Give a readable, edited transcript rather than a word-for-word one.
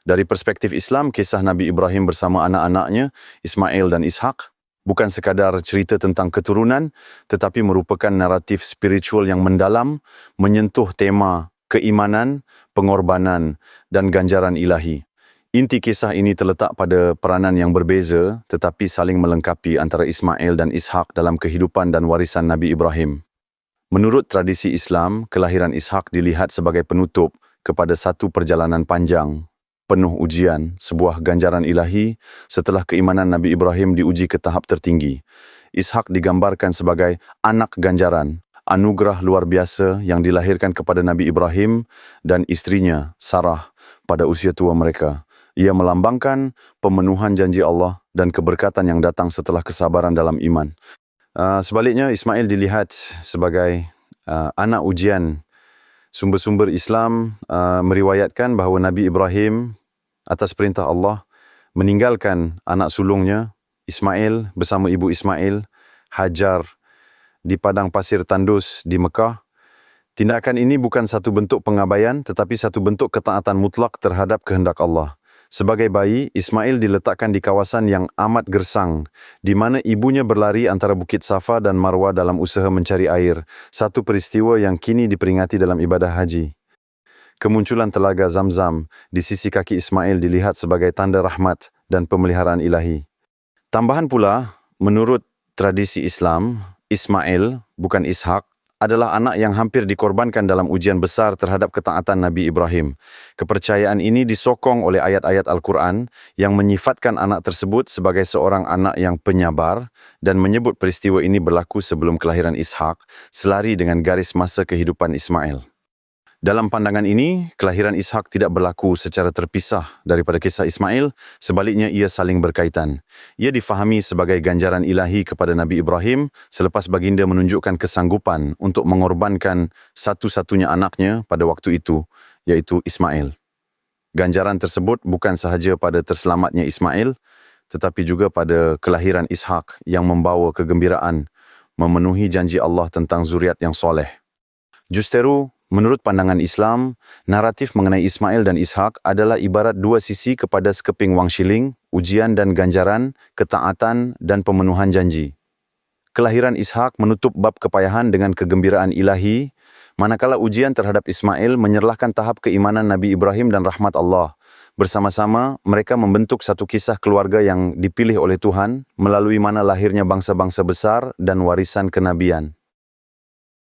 Dari perspektif Islam, kisah Nabi Ibrahim bersama anak-anaknya, Ismail dan Ishak, bukan sekadar cerita tentang keturunan, tetapi merupakan naratif spiritual yang mendalam, menyentuh tema keimanan, pengorbanan, dan ganjaran ilahi. Inti kisah ini terletak pada peranan yang berbeza, tetapi saling melengkapi antara Ismail dan Ishak dalam kehidupan dan warisan Nabi Ibrahim. Menurut tradisi Islam, kelahiran Ishak dilihat sebagai penutup kepada satu perjalanan panjang, penuh ujian, sebuah ganjaran ilahi setelah keimanan Nabi Ibrahim diuji ke tahap tertinggi. Ishak digambarkan sebagai anak ganjaran, anugerah luar biasa yang dilahirkan kepada Nabi Ibrahim dan istrinya, Sarah, pada usia tua mereka. Ia melambangkan pemenuhan janji Allah dan keberkatan yang datang setelah kesabaran dalam iman. Sebaliknya, Ismail dilihat sebagai anak ujian. Sumber-sumber Islam meriwayatkan bahawa Nabi Ibrahim atas perintah Allah meninggalkan anak sulungnya Ismail bersama ibu Ismail, Hajar, di padang pasir tandus di Mekah. Tindakan ini bukan satu bentuk pengabaian tetapi satu bentuk ketaatan mutlak terhadap kehendak Allah. Sebagai bayi, Ismail diletakkan di kawasan yang amat gersang, di mana ibunya berlari antara Bukit Safa dan Marwah dalam usaha mencari air, satu peristiwa yang kini diperingati dalam ibadah haji. Kemunculan telaga Zamzam di sisi kaki Ismail dilihat sebagai tanda rahmat dan pemeliharaan ilahi. Tambahan pula, menurut tradisi Islam, Ismail, bukan Ishak, adalah anak yang hampir dikorbankan dalam ujian besar terhadap ketaatan Nabi Ibrahim. Kepercayaan ini disokong oleh ayat-ayat Al-Quran yang menyifatkan anak tersebut sebagai seorang anak yang penyabar dan menyebut peristiwa ini berlaku sebelum kelahiran Ishak, selari dengan garis masa kehidupan Ismail. Dalam pandangan ini, kelahiran Ishak tidak berlaku secara terpisah daripada kisah Ismail, sebaliknya ia saling berkaitan. Ia difahami sebagai ganjaran ilahi kepada Nabi Ibrahim selepas baginda menunjukkan kesanggupan untuk mengorbankan satu-satunya anaknya pada waktu itu, iaitu Ismail. Ganjaran tersebut bukan sahaja pada terselamatnya Ismail, tetapi juga pada kelahiran Ishak yang membawa kegembiraan, memenuhi janji Allah tentang zuriat yang soleh. Justeru, menurut pandangan Islam, naratif mengenai Ismail dan Ishak adalah ibarat dua sisi kepada sekeping wang shilling, ujian dan ganjaran, ketaatan dan pemenuhan janji. Kelahiran Ishak menutup bab kepayahan dengan kegembiraan ilahi, manakala ujian terhadap Ismail menyerlahkan tahap keimanan Nabi Ibrahim dan rahmat Allah. Bersama-sama, mereka membentuk satu kisah keluarga yang dipilih oleh Tuhan, melalui mana lahirnya bangsa-bangsa besar dan warisan kenabian.